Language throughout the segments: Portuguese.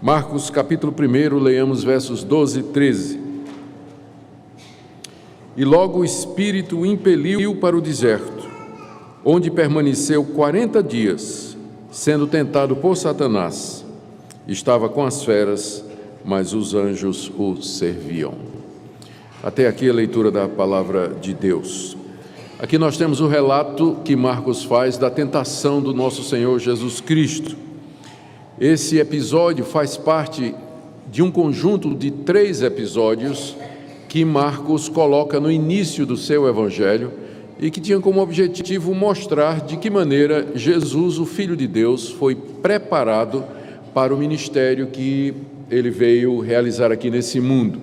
Marcos capítulo 1, leamos versos 12 e 13. E logo o Espírito o impeliu para o deserto, onde permaneceu 40 dias, sendo tentado por Satanás. Estava com as feras, mas os anjos o serviam. Até aqui a leitura da palavra de Deus. Aqui nós temos o relato que Marcos faz da tentação do nosso Senhor Jesus Cristo. Esse episódio faz parte de um conjunto de 3 episódios que Marcos coloca no início do seu evangelho e que tinha como objetivo mostrar de que maneira Jesus, o Filho de Deus, foi preparado para o ministério que ele veio realizar aqui nesse mundo.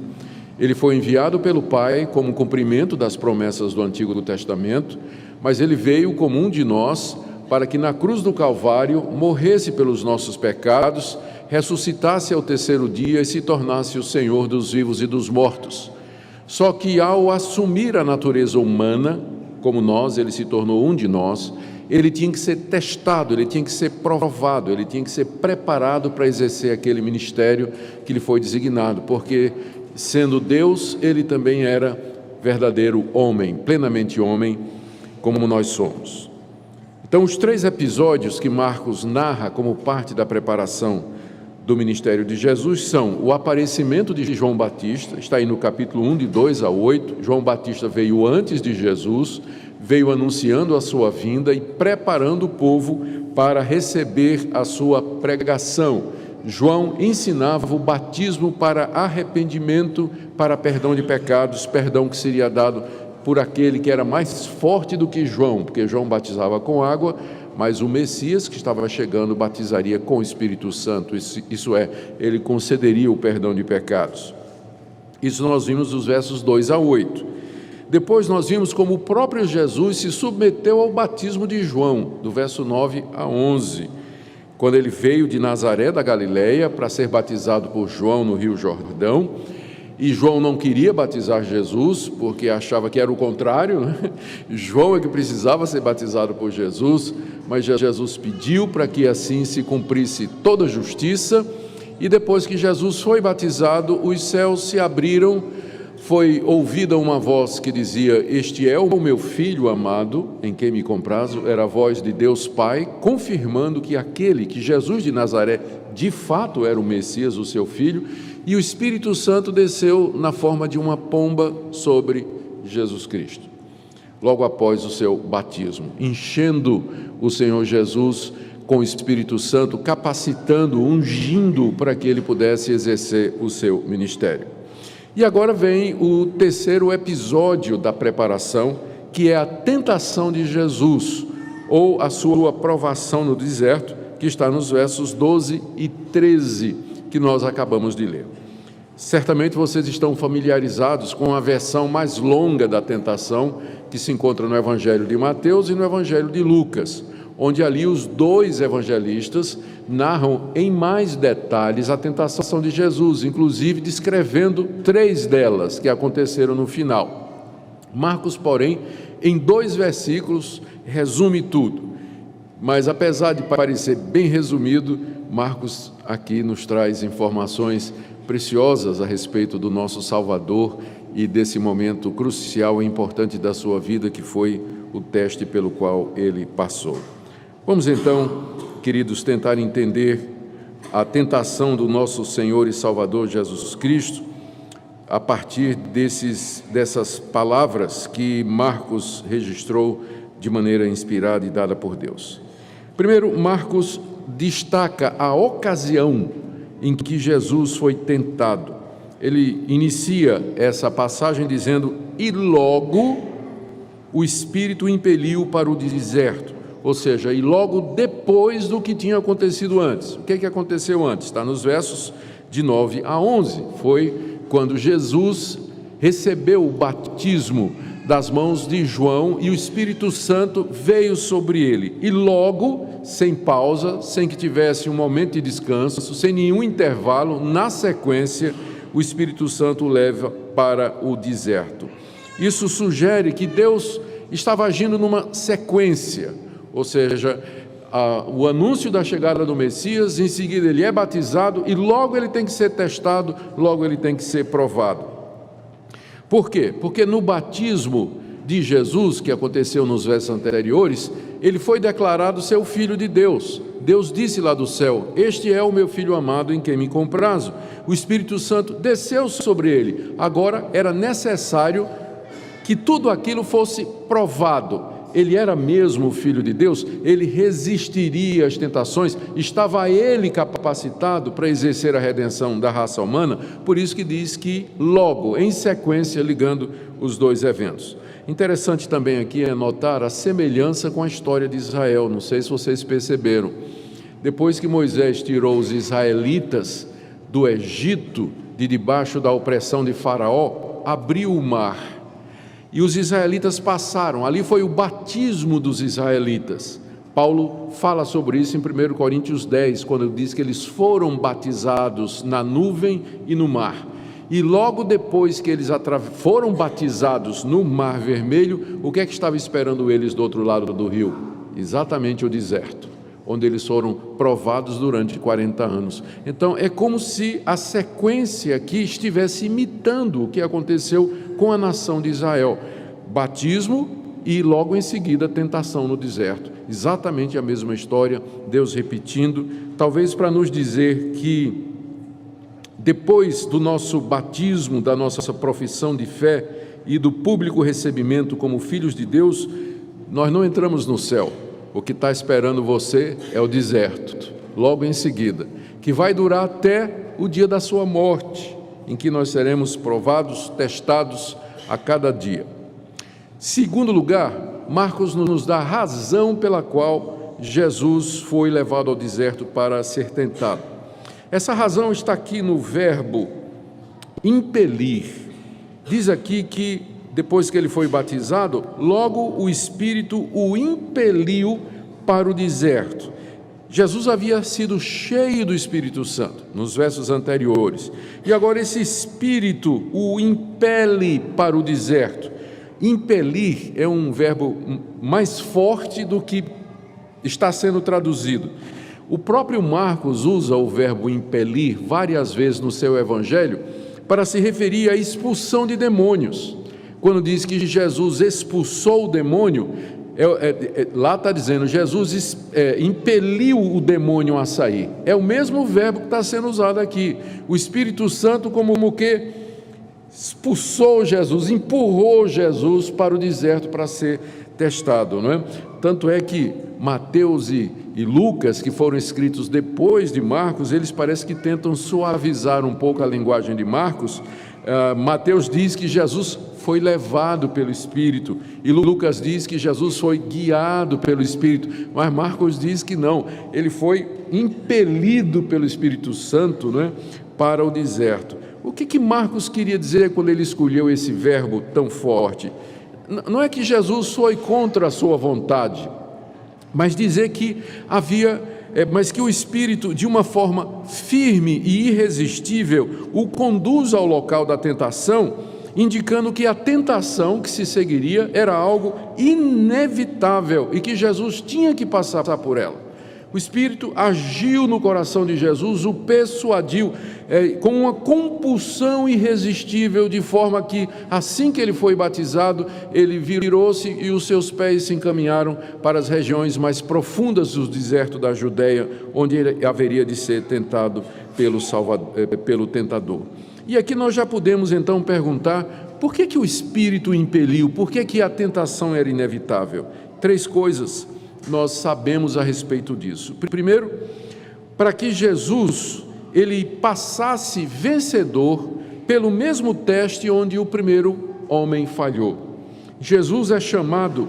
Ele foi enviado pelo Pai como cumprimento das promessas do Antigo Testamento, mas ele veio como um de nós para que na cruz do Calvário morresse pelos nossos pecados, ressuscitasse ao 3º dia e se tornasse o Senhor dos vivos e dos mortos. Só que ao assumir a natureza humana, como nós, ele se tornou um de nós, ele tinha que ser testado, ele tinha que ser provado, ele tinha que ser preparado para exercer aquele ministério que lhe foi designado, porque sendo Deus, ele também era verdadeiro homem, plenamente homem, como nós somos. Então, os 3 episódios que Marcos narra como parte da preparação do ministério de Jesus são o aparecimento de João Batista, está aí no capítulo 1, de 2 a 8. João Batista veio antes de Jesus, veio anunciando a sua vinda e preparando o povo para receber a sua pregação. João ensinava o batismo para arrependimento, para perdão de pecados, perdão que seria dado por aquele que era mais forte do que João, porque João batizava com água, mas o Messias que estava chegando batizaria com o Espírito Santo, isso é, ele concederia o perdão de pecados. Isso nós vimos dos versos 2 a 8. Depois nós vimos como o próprio Jesus se submeteu ao batismo de João, do verso 9 a 11, quando ele veio de Nazaré da Galileia para ser batizado por João no Rio Jordão. E João não queria batizar Jesus, porque achava que era o contrário, né? João é que precisava ser batizado por Jesus, mas Jesus pediu para que assim se cumprisse toda a justiça, e depois que Jesus foi batizado, os céus se abriram, foi ouvida uma voz que dizia: "Este é o meu Filho amado, em quem me comprazo", era a voz de Deus Pai, confirmando que aquele, que Jesus de Nazaré, de fato era o Messias, o seu Filho, e o Espírito Santo desceu na forma de uma pomba sobre Jesus Cristo, logo após o seu batismo, enchendo o Senhor Jesus com o Espírito Santo, capacitando, ungindo para que ele pudesse exercer o seu ministério. E agora vem o 3º episódio da preparação, que é a tentação de Jesus, ou a sua provação no deserto, que está nos versos 12 e 13, que nós acabamos de ler. Certamente vocês estão familiarizados com a versão mais longa da tentação, que se encontra no Evangelho de Mateus e no Evangelho de Lucas, onde ali os 2 evangelistas narram em mais detalhes a tentação de Jesus, inclusive descrevendo 3 delas que aconteceram no final. Marcos, porém, em 2 versículos, resume tudo. Mas apesar de parecer bem resumido, Marcos aqui nos traz informações preciosas a respeito do nosso Salvador e desse momento crucial e importante da sua vida, que foi o teste pelo qual ele passou. Vamos então, queridos, tentar entender a tentação do nosso Senhor e Salvador Jesus Cristo a partir dessas palavras que Marcos registrou de maneira inspirada e dada por Deus. Primeiro, Marcos destaca a ocasião em que Jesus foi tentado. Ele inicia essa passagem dizendo: "E logo o Espírito o impeliu para o deserto", ou seja, e logo depois do que tinha acontecido antes. O que aconteceu antes? Está nos versos de 9 a 11. Foi quando Jesus recebeu o batismo das mãos de João e o Espírito Santo veio sobre ele. E logo, sem pausa, sem que tivesse um momento de descanso, sem nenhum intervalo, na sequência, o Espírito Santo o leva para o deserto. Isso sugere que Deus estava agindo numa sequência, ou seja, o anúncio da chegada do Messias, em seguida ele é batizado e logo ele tem que ser testado, logo ele tem que ser provado. Por quê? Porque no batismo de Jesus, que aconteceu nos versos anteriores, ele foi declarado ser o Filho de Deus. Deus disse lá do céu: este é o meu Filho amado em quem me comprazo. O Espírito Santo desceu sobre ele. Agora era necessário que tudo aquilo fosse provado. Ele era mesmo o Filho de Deus, ele resistiria às tentações, estava ele capacitado para exercer a redenção da raça humana, por isso que diz que logo, em sequência, ligando os dois eventos. Interessante também aqui é notar a semelhança com a história de Israel, não sei se vocês perceberam. Depois que Moisés tirou os israelitas do Egito, de debaixo da opressão de Faraó, abriu o mar. E os israelitas passaram, ali foi o batismo dos israelitas. Paulo fala sobre isso em 1 Coríntios 10, quando diz que eles foram batizados na nuvem e no mar. E logo depois que eles foram batizados no Mar Vermelho, o que é que estava esperando eles do outro lado do rio? Exatamente o deserto, onde eles foram provados durante 40 anos. Então é como se a sequência aqui estivesse imitando o que aconteceu com a nação de Israel: batismo e logo em seguida tentação no deserto. Exatamente a mesma história, Deus repetindo, talvez para nos dizer que depois do nosso batismo, da nossa profissão de fé e do público recebimento como filhos de Deus, nós não entramos no céu. O que está esperando você é o deserto, logo em seguida, que vai durar até o dia da sua morte, em que nós seremos provados, testados a cada dia. Segundo lugar, Marcos nos dá a razão pela qual Jesus foi levado ao deserto para ser tentado. Essa razão está aqui no verbo impelir. Diz aqui que depois que ele foi batizado, logo o Espírito o impeliu para o deserto. Jesus havia sido cheio do Espírito Santo nos versos anteriores, e agora esse Espírito o impele para o deserto. Impelir é um verbo mais forte do que está sendo traduzido. O próprio Marcos usa o verbo impelir várias vezes no seu evangelho para se referir à expulsão de demônios. Quando diz que Jesus expulsou o demônio, lá está dizendo, Jesus impeliu o demônio a sair. É o mesmo verbo que está sendo usado aqui. O Espírito Santo como que expulsou Jesus, empurrou Jesus para o deserto para ser testado, não é? Tanto é que Mateus e Lucas, que foram escritos depois de Marcos, eles parecem que tentam suavizar um pouco a linguagem de Marcos. Mateus diz que Jesus foi levado pelo Espírito, e Lucas diz que Jesus foi guiado pelo Espírito, mas Marcos diz que não, ele foi impelido pelo Espírito Santo, não é, para o deserto. O que Marcos queria dizer quando ele escolheu esse verbo tão forte? Não é que Jesus foi contra a sua vontade, mas dizer que mas que o Espírito, de uma forma firme e irresistível, o conduz ao local da tentação, indicando que a tentação que se seguiria era algo inevitável e que Jesus tinha que passar por ela. O Espírito agiu no coração de Jesus, o persuadiu com uma compulsão irresistível, de forma que, assim que ele foi batizado, ele virou-se e os seus pés se encaminharam para as regiões mais profundas do deserto da Judeia, onde ele haveria de ser tentado pelo tentador. E aqui nós já podemos então perguntar, por que o Espírito o impeliu? Por que a tentação era inevitável? 3 coisas nós sabemos a respeito disso. Primeiro, para que Jesus ele passasse vencedor pelo mesmo teste onde o primeiro homem falhou. Jesus é chamado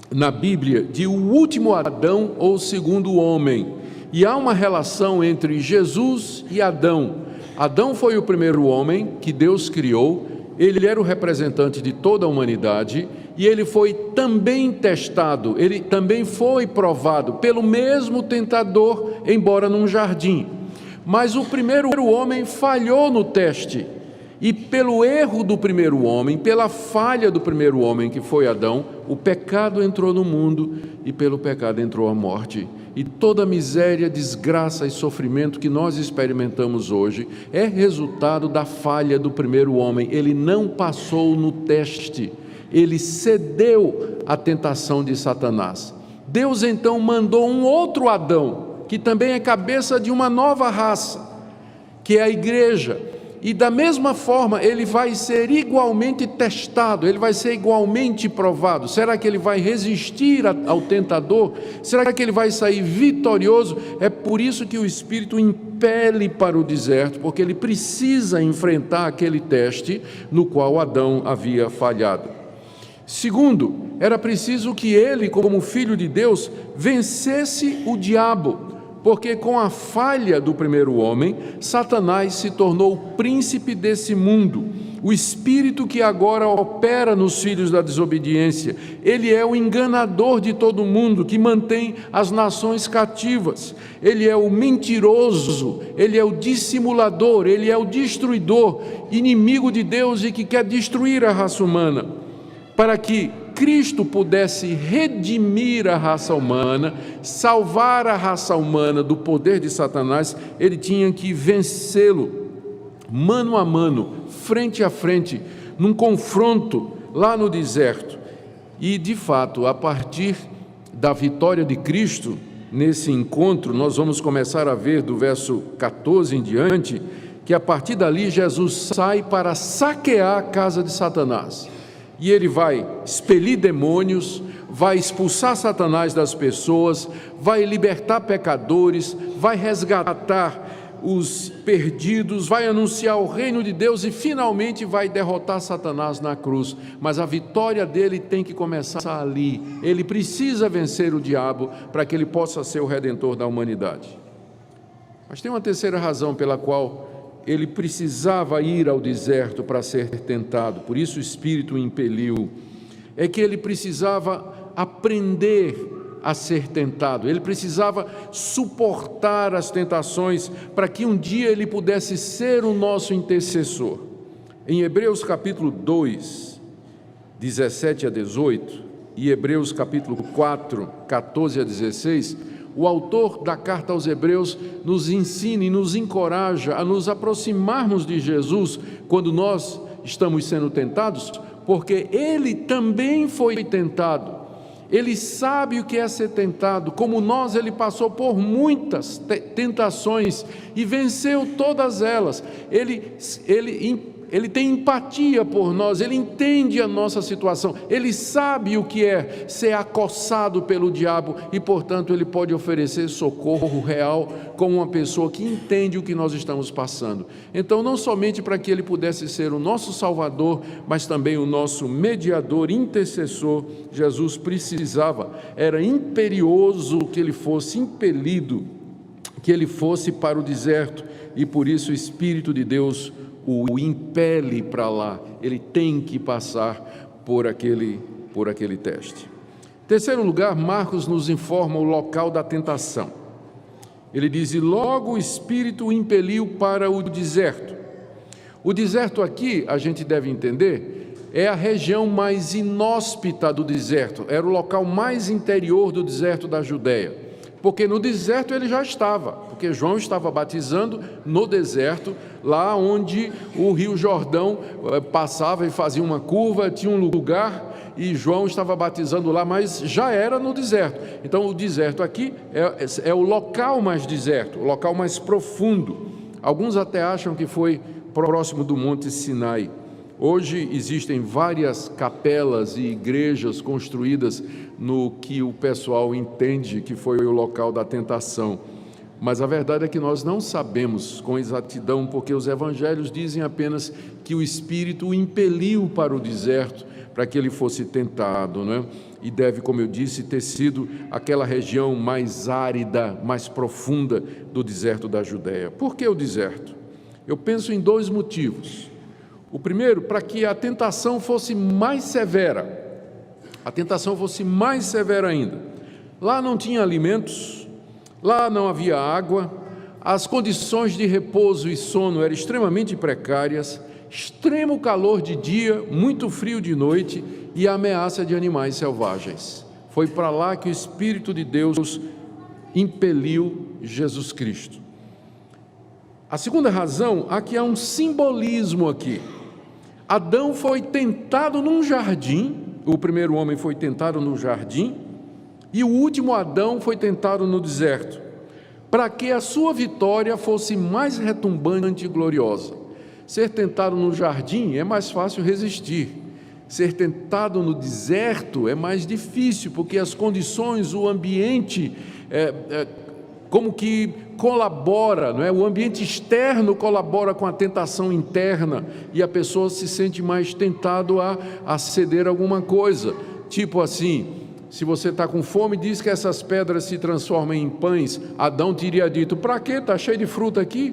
na Bíblia de o último Adão ou segundo homem, e há uma relação entre Jesus e Adão. Adão foi o primeiro homem que Deus criou, ele era o representante de toda a humanidade, e ele foi também testado, ele também foi provado pelo mesmo tentador, embora num jardim. Mas o primeiro homem falhou no teste, E pelo erro do primeiro homem, pela falha do primeiro homem, que foi Adão, o pecado entrou no mundo e pelo pecado entrou a morte. E toda a miséria, desgraça e sofrimento que nós experimentamos hoje é resultado da falha do primeiro homem. Ele não passou no teste, ele cedeu à tentação de Satanás. Deus então mandou um outro Adão, que também é cabeça de uma nova raça, que é a igreja. E da mesma forma ele vai ser igualmente testado, ele vai ser igualmente provado. Será que ele vai resistir ao tentador? Será que ele vai sair vitorioso? É por isso que o Espírito impele para o deserto, porque ele precisa enfrentar aquele teste no qual Adão havia falhado. Segundo, era preciso que ele, como filho de Deus, vencesse o diabo. Porque com a falha do primeiro homem, Satanás se tornou o príncipe desse mundo, o espírito que agora opera nos filhos da desobediência. Ele é o enganador de todo mundo, que mantém as nações cativas. Ele é o mentiroso, ele é o dissimulador, ele é o destruidor, inimigo de Deus e que quer destruir a raça humana. Para que Cristo pudesse redimir a raça humana, salvar a raça humana do poder de Satanás, ele tinha que vencê-lo, mano a mano, frente a frente, num confronto lá no deserto. E, de fato, a partir da vitória de Cristo, nesse encontro, nós vamos começar a ver do verso 14 em diante, que a partir dali Jesus sai para saquear a casa de Satanás. E ele vai expelir demônios, vai expulsar Satanás das pessoas, vai libertar pecadores, vai resgatar os perdidos, vai anunciar o reino de Deus e finalmente vai derrotar Satanás na cruz. Mas a vitória dele tem que começar ali. Ele precisa vencer o diabo para que ele possa ser o redentor da humanidade. Mas tem uma terceira razão pela qual ele precisava ir ao deserto para ser tentado, por isso o Espírito o impeliu. É que ele precisava aprender a ser tentado, ele precisava suportar as tentações para que um dia ele pudesse ser o nosso intercessor. Em Hebreus capítulo 2, 17 a 18, e Hebreus capítulo 4, 14 a 16, o autor da carta aos Hebreus nos ensina e nos encoraja a nos aproximarmos de Jesus quando nós estamos sendo tentados, porque ele também foi tentado. Ele sabe o que é ser tentado. Como nós, ele passou por muitas tentações e venceu todas elas. Ele tem empatia por nós, ele entende a nossa situação, ele sabe o que é ser acossado pelo diabo e, portanto, ele pode oferecer socorro real como uma pessoa que entende o que nós estamos passando. Então, não somente para que ele pudesse ser o nosso Salvador, mas também o nosso mediador, intercessor, Jesus precisava, era imperioso que ele fosse impelido, que ele fosse para o deserto, e por isso o Espírito de Deus o impele para lá, ele tem que passar por aquele teste. Em terceiro lugar, Marcos nos informa o local da tentação. Ele diz, e logo o Espírito o impeliu para o deserto. O deserto aqui, a gente deve entender, é a região mais inóspita do deserto, era o local mais interior do deserto da Judéia. Porque no deserto ele já estava, porque João estava batizando no deserto, lá onde o rio Jordão passava e fazia uma curva, tinha um lugar, e João estava batizando lá, mas já era no deserto. Então o deserto aqui é o local mais deserto, o local mais profundo. Alguns até acham que foi próximo do Monte Sinai. Hoje existem várias capelas e igrejas construídas no que o pessoal entende que foi o local da tentação. Mas a verdade é que nós não sabemos com exatidão, porque os evangelhos dizem apenas que o Espírito o impeliu para o deserto, para que ele fosse tentado, não é? E deve, como eu disse, ter sido aquela região mais árida, mais profunda do deserto da Judéia. Por que o deserto? Eu penso em dois motivos. O primeiro, para que a tentação fosse mais severa. A tentação fosse mais severa ainda. Lá não tinha alimentos, lá não havia água, as condições de repouso e sono eram extremamente precárias extremo calor de dia, muito frio de noite e a ameaça de animais selvagens. Foi para lá que o Espírito de Deus impeliu Jesus Cristo. A segunda razão, aqui há um simbolismo aqui. Adão foi tentado num jardim, o primeiro homem foi tentado no jardim, e o último Adão foi tentado no deserto, para que a sua vitória fosse mais retumbante e gloriosa. Ser tentado no jardim é mais fácil resistir. Ser tentado no deserto é mais difícil, porque as condições, o ambiente, como que colabora, não é? O ambiente externo colabora com a tentação interna e a pessoa se sente mais tentado a ceder alguma coisa. Tipo assim, se você está com fome, diz que essas pedras se transformam em pães. Adão teria dito: para quê? Está cheio de fruta aqui.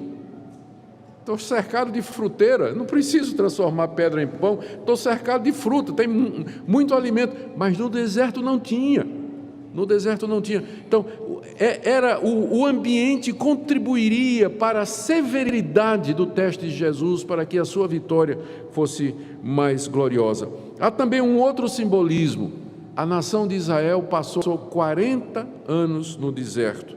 Estou cercado de fruteira, não preciso transformar pedra em pão, estou cercado de fruta, tem muito alimento. Mas no deserto não tinha. No deserto não tinha. Então, o ambiente contribuiria para a severidade do teste de Jesus, para que a sua vitória fosse mais gloriosa. Há também um outro simbolismo. A nação de Israel passou 40 anos no deserto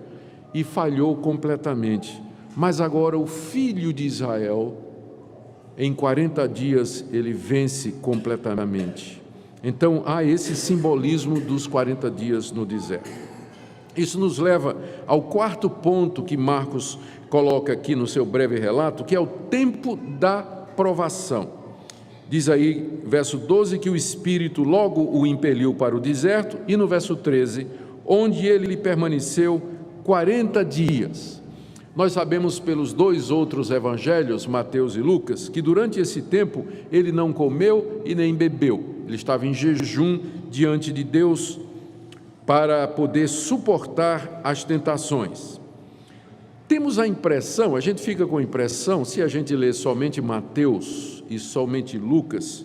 e falhou completamente. Mas agora o filho de Israel, em 40 dias, ele vence completamente. Então, há esse simbolismo dos 40 dias no deserto. Isso nos leva ao quarto ponto que Marcos coloca aqui no seu breve relato, que é o tempo da provação. Diz aí, verso 12, que o Espírito logo o impeliu para o deserto, e no verso 13, onde ele permaneceu 40 dias. Nós sabemos pelos dois outros evangelhos, Mateus e Lucas, que durante esse tempo ele não comeu e nem bebeu. Ele estava em jejum diante de Deus para poder suportar as tentações. Temos a impressão, a gente fica com a impressão, se a gente lê somente Mateus e somente Lucas,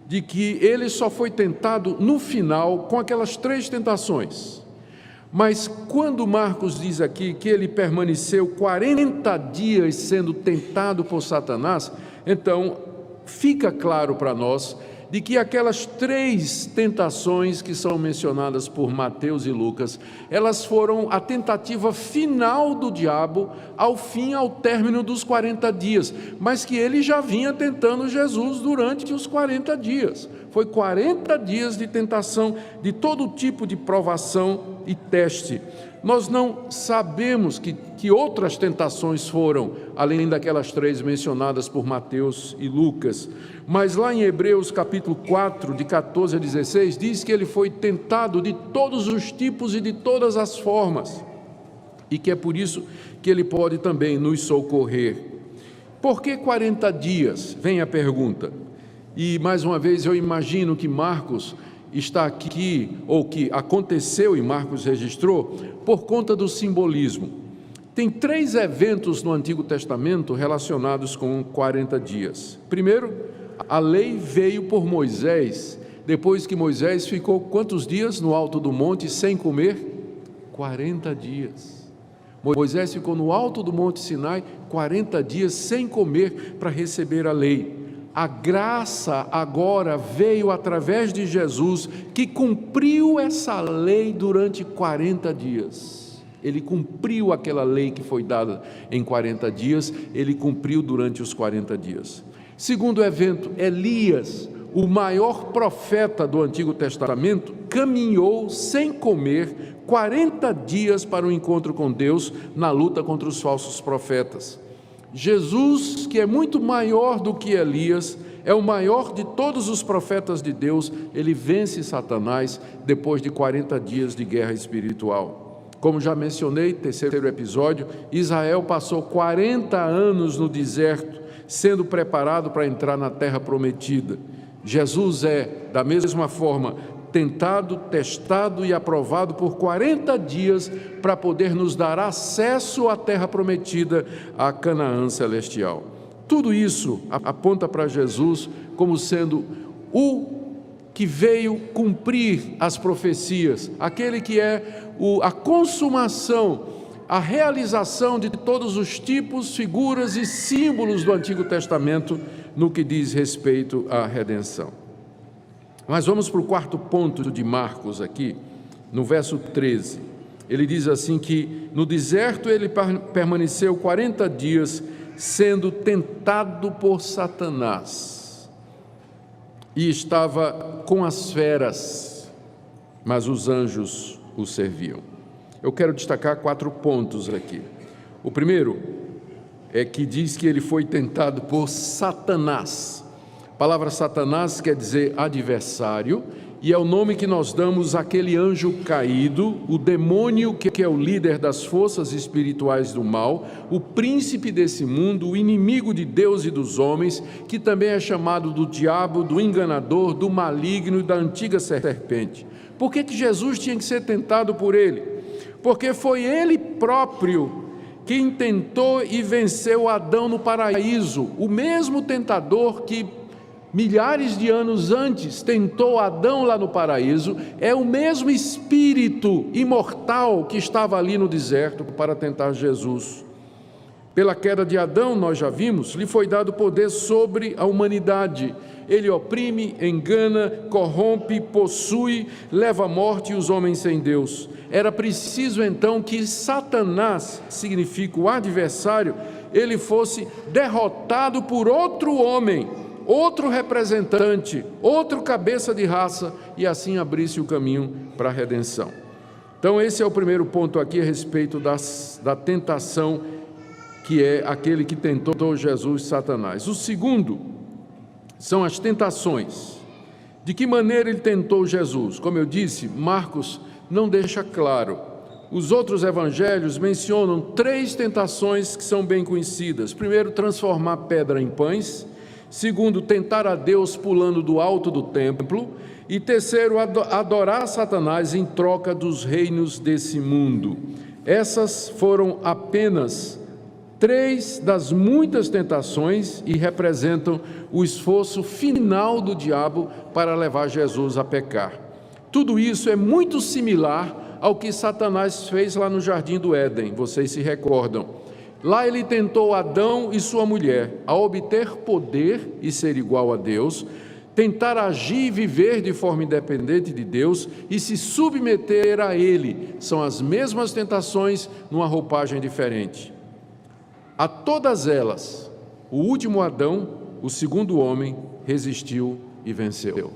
de que ele só foi tentado no final com aquelas 3 tentações. Mas quando Marcos diz aqui que ele permaneceu 40 dias sendo tentado por Satanás, então fica claro para nós de que aquelas 3 tentações que são mencionadas por Mateus e Lucas, elas foram a tentativa final do diabo ao término dos 40 dias, mas que ele já vinha tentando Jesus durante os 40 dias. Foi 40 dias de tentação, de todo tipo de provação e teste. Nós não sabemos que outras tentações foram, além daquelas 3 mencionadas por Mateus e Lucas, mas lá em Hebreus capítulo 4, de 14 a 16, diz que ele foi tentado de todos os tipos e de todas as formas, e que é por isso que ele pode também nos socorrer. Por que 40 dias? Vem a pergunta. E mais uma vez eu imagino que Marcos está aqui, ou que aconteceu e Marcos registrou, por conta do simbolismo. Tem 3 eventos no Antigo Testamento relacionados com 40 dias. Primeiro, a lei veio por Moisés, depois que Moisés ficou quantos dias no alto do monte sem comer? 40 dias. Moisés ficou no alto do monte Sinai 40 dias sem comer para receber a lei. A graça agora veio através de Jesus, que cumpriu essa lei durante 40 dias. Ele cumpriu aquela lei que foi dada em 40 dias, ele cumpriu durante os 40 dias. Segundo evento, Elias, o maior profeta do Antigo Testamento, caminhou sem comer 40 dias para o encontro com Deus na luta contra os falsos profetas. Jesus, que é muito maior do que Elias, é o maior de todos os profetas de Deus, ele vence Satanás depois de 40 dias de guerra espiritual. Como já mencionei, terceiro episódio, Israel passou 40 anos no deserto, sendo preparado para entrar na terra prometida. Jesus é, da mesma forma, tentado, testado e aprovado por 40 dias para poder nos dar acesso à terra prometida, a Canaã celestial. Tudo isso aponta para Jesus como sendo o que veio cumprir as profecias, aquele que é a consumação, a realização de todos os tipos, figuras e símbolos do Antigo Testamento no que diz respeito à redenção. Mas vamos para o quarto ponto de Marcos aqui, no verso 13. Ele diz assim que no deserto ele permaneceu 40 dias sendo tentado por Satanás e estava com as feras, mas os anjos o serviam. Eu quero destacar 4 pontos aqui. O primeiro é que diz que ele foi tentado por Satanás. A palavra Satanás quer dizer adversário, e é o nome que nós damos àquele anjo caído, o demônio que é o líder das forças espirituais do mal, o príncipe desse mundo, o inimigo de Deus e dos homens, que também é chamado do diabo, do enganador, do maligno e da antiga serpente. Por que Jesus tinha que ser tentado por ele? Porque foi ele próprio quem tentou e venceu Adão no paraíso, o mesmo tentador que milhares de anos antes tentou Adão lá no paraíso, é o mesmo espírito imortal que estava ali no deserto para tentar Jesus. Pela queda de Adão, nós já vimos, lhe foi dado poder sobre a humanidade. Ele oprime, engana, corrompe, possui, leva à morte os homens sem Deus. Era preciso então que Satanás, significa o adversário, ele fosse derrotado por outro homem, outro representante, outro cabeça de raça, e assim abrisse o caminho para a redenção. Então esse é o primeiro ponto aqui a respeito da tentação, que é aquele que tentou Jesus, Satanás. O segundo são as tentações. De que maneira ele tentou Jesus? Como eu disse, Marcos não deixa claro. Os outros evangelhos mencionam 3 tentações que são bem conhecidas. Primeiro, transformar pedra em pães. Segundo, tentar a Deus pulando do alto do templo. E terceiro, adorar Satanás em troca dos reinos desse mundo. Essas foram apenas 3 das muitas tentações e representam o esforço final do diabo para levar Jesus a pecar. Tudo isso é muito similar ao que Satanás fez lá no Jardim do Éden, vocês se recordam. Lá ele tentou Adão e sua mulher a obter poder e ser igual a Deus, tentar agir e viver de forma independente de Deus e se submeter a Ele. São as mesmas tentações numa roupagem diferente. A todas elas, o último Adão, o segundo homem, resistiu e venceu.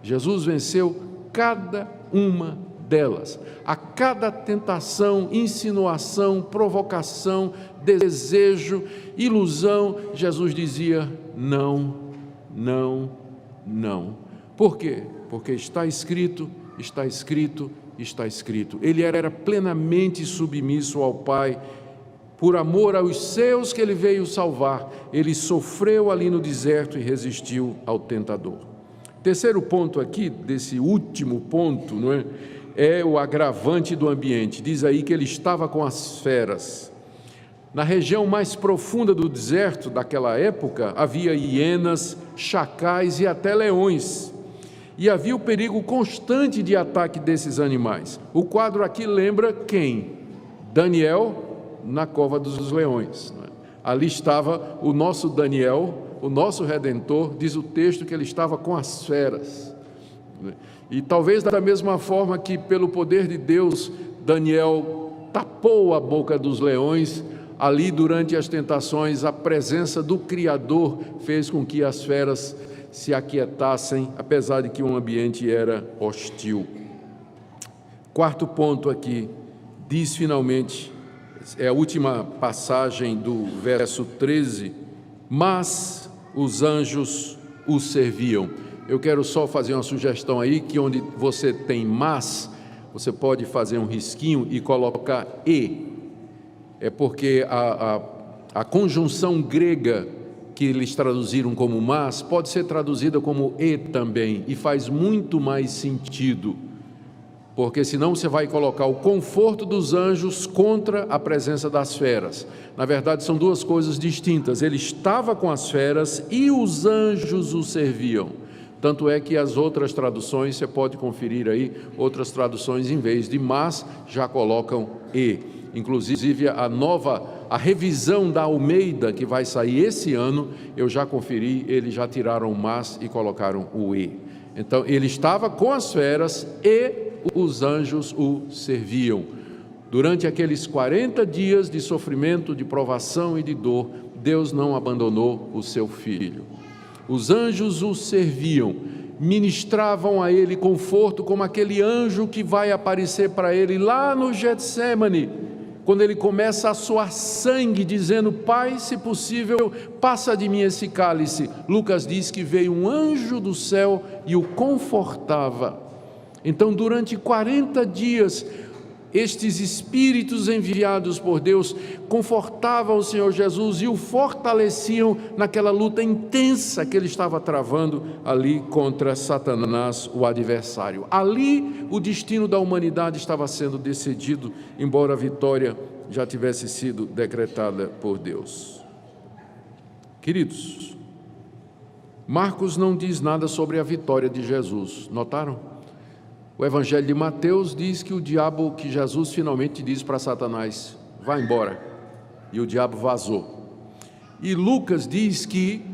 Jesus venceu cada uma delas. A cada tentação, insinuação, provocação, desejo, ilusão, Jesus dizia não, não, não. Por quê? Porque está escrito, está escrito, está escrito. Ele era plenamente submisso ao Pai. Por amor aos seus que ele veio salvar, ele sofreu ali no deserto e resistiu ao tentador. Terceiro ponto aqui, desse último ponto, não é? É o agravante do ambiente. Diz aí que ele estava com as feras. Na região mais profunda do deserto daquela época, havia hienas, chacais e até leões. E havia o perigo constante de ataque desses animais. O quadro aqui lembra quem? Daniel, na cova dos leões. Ali estava o nosso Daniel, o nosso Redentor, diz o texto que ele estava com as feras. E talvez da mesma forma que pelo poder de Deus, Daniel tapou a boca dos leões, ali durante as tentações, a presença do Criador fez com que as feras se aquietassem, apesar de que o ambiente era hostil. Quarto ponto aqui, diz finalmente, é a última passagem do verso 13, mas os anjos o serviam. Eu quero só fazer uma sugestão aí, que onde você tem mas, você pode fazer um risquinho e colocar e. É porque a conjunção grega que eles traduziram como mas, pode ser traduzida como e também, e faz muito mais sentido. Porque senão você vai colocar o conforto dos anjos contra a presença das feras. Na verdade, são duas coisas distintas. Ele estava com as feras e os anjos o serviam. Tanto é que as outras traduções, você pode conferir aí, outras traduções, em vez de mas, já colocam e. inclusive a revisão da Almeida, que vai sair esse ano, eu já conferi, eles já tiraram o mas e colocaram o e. Então, ele estava com as feras e os anjos o serviam. Durante aqueles 40 dias de sofrimento, de provação e de dor, Deus não abandonou o seu filho. Os anjos o serviam, ministravam a ele conforto, como aquele anjo que vai aparecer para ele lá no Getsemane, quando ele começa a suar sangue, dizendo: Pai, se possível, passa de mim esse cálice. Lucas diz que veio um anjo do céu e o confortava. Então, durante 40 dias, estes espíritos enviados por Deus confortavam o Senhor Jesus e o fortaleciam naquela luta intensa que ele estava travando ali contra Satanás, o adversário. Ali o destino da humanidade estava sendo decidido, embora a vitória já tivesse sido decretada por Deus. Queridos, Marcos não diz nada sobre a vitória de Jesus, notaram? O Evangelho de Mateus diz que que Jesus finalmente diz para Satanás: vá embora, e o diabo vazou. E Lucas diz que,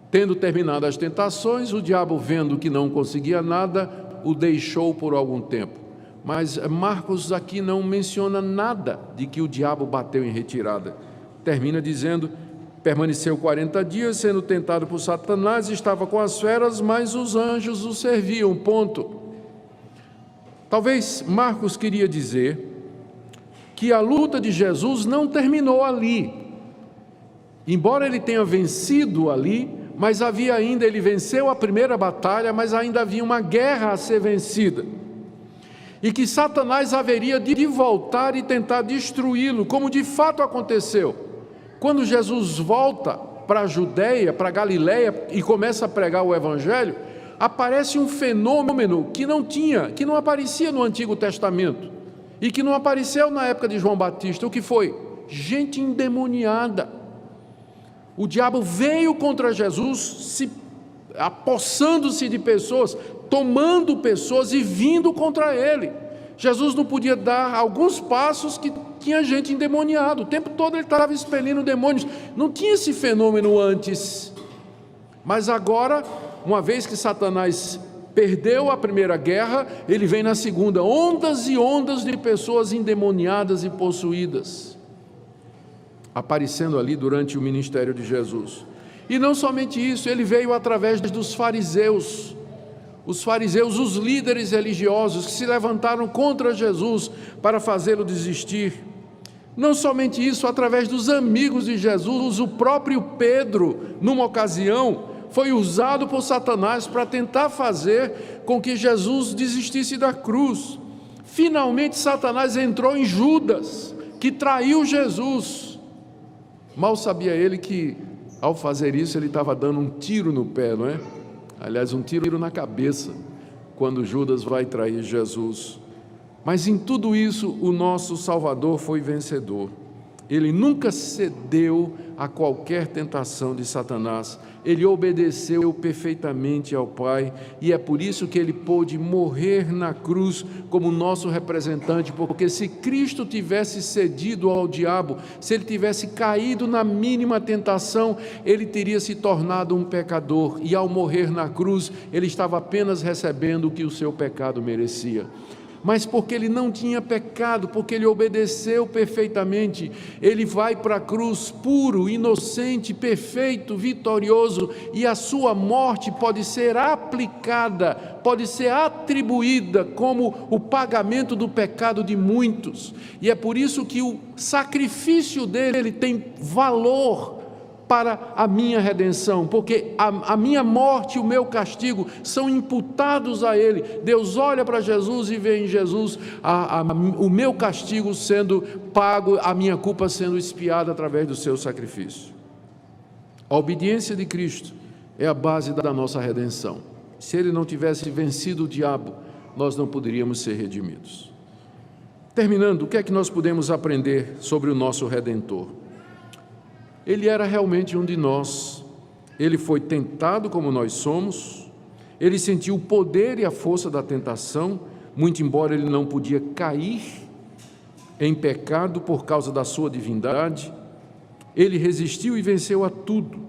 tendo terminado as tentações, o diabo, vendo que não conseguia nada, o deixou por algum tempo. Mas Marcos aqui não menciona nada de que o diabo bateu em retirada. Termina dizendo: permaneceu 40 dias sendo tentado por Satanás, estava com as feras, mas os anjos o serviam, ponto. Talvez Marcos queria dizer que a luta de Jesus não terminou ali. Embora ele tenha vencido ali, mas havia ainda, ele venceu a primeira batalha, mas ainda havia uma guerra a ser vencida. E que Satanás haveria de voltar e tentar destruí-lo, como de fato aconteceu. Quando Jesus volta para a Judeia, para a Galileia, e começa a pregar o Evangelho, aparece um fenômeno que não aparecia no Antigo Testamento e que não apareceu na época de João Batista. O que foi? Gente endemoniada. O diabo veio contra Jesus, apossando-se de pessoas, tomando pessoas e vindo contra ele. Jesus não podia dar alguns passos que tinha gente endemoniada. O tempo todo ele estava expelindo demônios. Não tinha esse fenômeno antes. Mas agora, uma vez que Satanás perdeu a primeira guerra, ele vem na segunda, ondas e ondas de pessoas endemoniadas e possuídas, aparecendo ali durante o ministério de Jesus. E não somente isso, ele veio através dos fariseus, os líderes religiosos que se levantaram contra Jesus para fazê-lo desistir. Não somente isso, através dos amigos de Jesus, o próprio Pedro, numa ocasião, foi usado por Satanás para tentar fazer com que Jesus desistisse da cruz. Finalmente Satanás entrou em Judas, que traiu Jesus. Mal sabia ele que, ao fazer isso, ele estava dando um tiro no pé, não é? Aliás, um tiro na cabeça, quando Judas vai trair Jesus. Mas em tudo isso, o nosso Salvador foi vencedor. Ele nunca cedeu a qualquer tentação de Satanás. Ele obedeceu perfeitamente ao Pai, e é por isso que ele pôde morrer na cruz como nosso representante, porque se Cristo tivesse cedido ao diabo, se ele tivesse caído na mínima tentação, ele teria se tornado um pecador, e ao morrer na cruz, ele estava apenas recebendo o que o seu pecado merecia. Mas porque ele não tinha pecado, porque ele obedeceu perfeitamente, ele vai para a cruz puro, inocente, perfeito, vitorioso, e a sua morte pode ser aplicada, pode ser atribuída como o pagamento do pecado de muitos. E é por isso que o sacrifício dele tem valor para a minha redenção, porque a minha morte e o meu castigo são imputados a ele. Deus olha para Jesus e vê em Jesus o meu castigo sendo pago, a minha culpa sendo expiada através do seu sacrifício. A obediência de Cristo é a base da nossa redenção. Se ele não tivesse vencido o diabo, nós não poderíamos ser redimidos. Terminando, o que é que nós podemos aprender sobre o nosso Redentor? Ele era realmente um de nós. Ele foi tentado como nós somos. Ele sentiu o poder e a força da tentação, muito embora ele não podia cair. em pecado por causa da sua divindade, ele resistiu e venceu a tudo.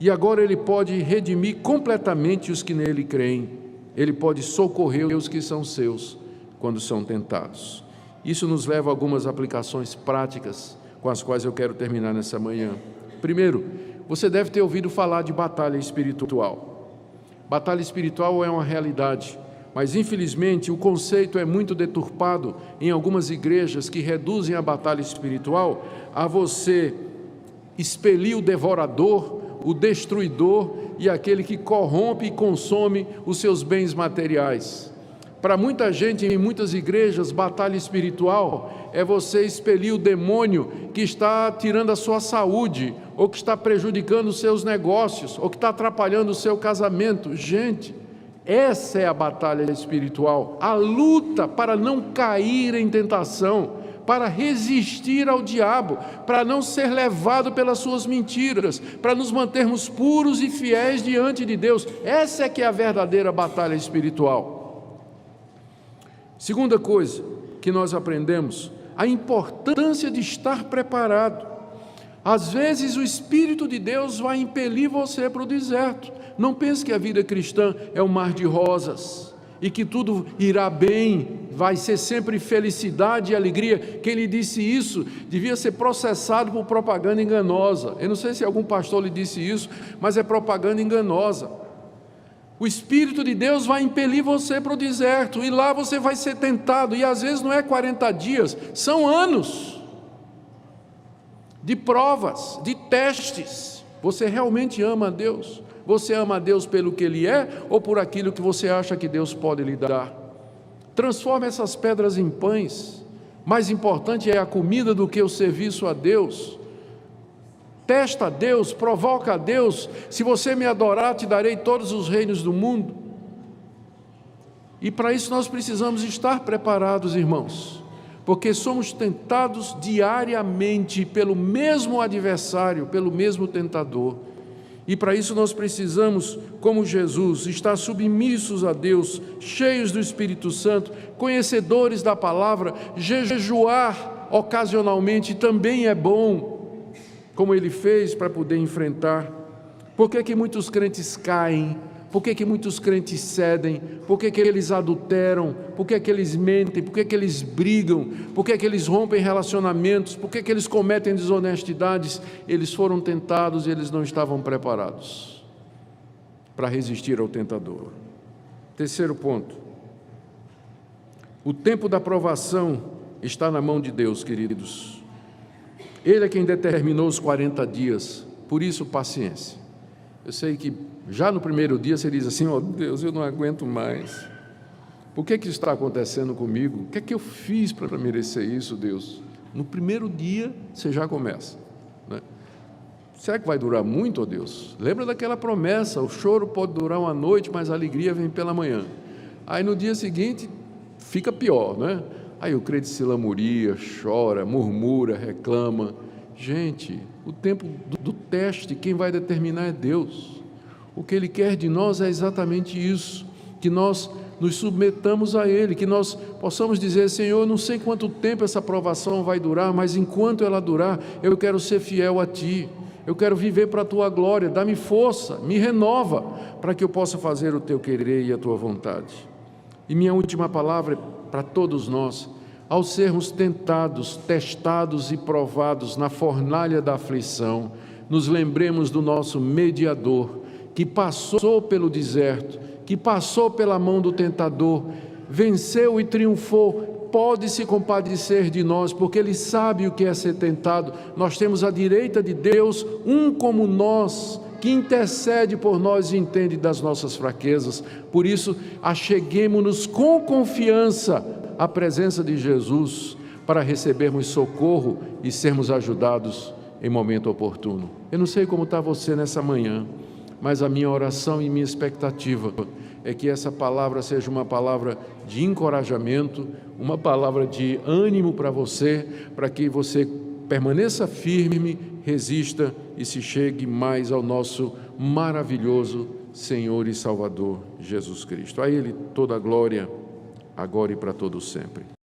E agora ele pode redimir completamente os que nele creem. Ele pode socorrer os que são seus quando são tentados. Isso nos leva a algumas aplicações práticas com as quais eu quero terminar nessa manhã. Primeiro, você deve ter ouvido falar de batalha espiritual. Batalha espiritual é uma realidade, mas infelizmente o conceito é muito deturpado em algumas igrejas que reduzem a batalha espiritual a você expelir o devorador, o destruidor e aquele que corrompe e consome os seus bens materiais. Para muita gente, em muitas igrejas, batalha espiritual é você expelir o demônio que está tirando a sua saúde, ou que está prejudicando os seus negócios, ou que está atrapalhando o seu casamento. Gente, essa é a batalha espiritual, a luta para não cair em tentação, para resistir ao diabo, para não ser levado pelas suas mentiras, para nos mantermos puros e fiéis diante de Deus. Essa é que é a verdadeira batalha espiritual. Segunda coisa que nós aprendemos, a importância de estar preparado. Às vezes o Espírito de Deus vai impelir você para o deserto. Não pense que a vida cristã é um mar de rosas e que tudo irá bem, vai ser sempre felicidade e alegria. Quem lhe disse isso devia ser processado por propaganda enganosa. Eu não sei se algum pastor lhe disse isso, mas é propaganda enganosa. O Espírito de Deus vai impelir você para o deserto, e lá você vai ser tentado, e às vezes não é 40 dias, são anos de provas, de testes. Você realmente ama a Deus? Você ama a Deus pelo que Ele é, ou por aquilo que você acha que Deus pode lhe dar? Transforme essas pedras em pães. Mais importante é a comida do que o serviço a Deus. Testa a Deus, provoca a Deus. Se você me adorar, te darei todos os reinos do mundo. E para isso nós precisamos estar preparados, irmãos, porque somos tentados diariamente pelo mesmo adversário, pelo mesmo tentador. E para isso nós precisamos, como Jesus, estar submissos a Deus, cheios do Espírito Santo, conhecedores da palavra. Jejuar ocasionalmente também é bom, como ele fez para poder enfrentar. Por que muitos crentes caem? Por que muitos crentes cedem? Por que eles adulteram? Por que eles mentem? Por que eles brigam? Por que eles rompem relacionamentos? Por que eles cometem desonestidades? Eles foram tentados e eles não estavam preparados para resistir ao tentador. Terceiro ponto, o tempo da provação está na mão de Deus, queridos. Ele é quem determinou os 40 dias, por isso paciência. Eu sei que já no primeiro dia você diz assim: ó Deus, eu não aguento mais. Por que isso está acontecendo comigo? O que eu fiz para merecer isso, Deus? No primeiro dia você já começa, né? Será que vai durar muito, ó Deus? Lembra daquela promessa: o choro pode durar uma noite, mas a alegria vem pela manhã. Aí no dia seguinte fica pior, né? Aí o crente se lamuria, chora, murmura, reclama. Gente, o tempo do teste, quem vai determinar é Deus. O que Ele quer de nós é exatamente isso, que nós nos submetamos a Ele, que nós possamos dizer: Senhor, não sei quanto tempo essa provação vai durar, mas enquanto ela durar, eu quero ser fiel a Ti, eu quero viver para a Tua glória. Dá-me força, me renova, para que eu possa fazer o Teu querer e a Tua vontade. E minha última palavra é para todos nós: ao sermos tentados, testados e provados na fornalha da aflição, nos lembremos do nosso mediador, que passou pelo deserto, que passou pela mão do tentador, venceu e triunfou. Pode se compadecer de nós, porque Ele sabe o que é ser tentado. Nós temos à direita de Deus um como nós, que intercede por nós e entende das nossas fraquezas. Por isso, acheguemo-nos com confiança à presença de Jesus, para recebermos socorro e sermos ajudados em momento oportuno. Eu não sei como está você nessa manhã, mas a minha oração e minha expectativa é que essa palavra seja uma palavra de encorajamento, uma palavra de ânimo para você, para que você permaneça firme, resista e se chegue mais ao nosso maravilhoso Senhor e Salvador Jesus Cristo. A Ele toda a glória, agora e para todo sempre.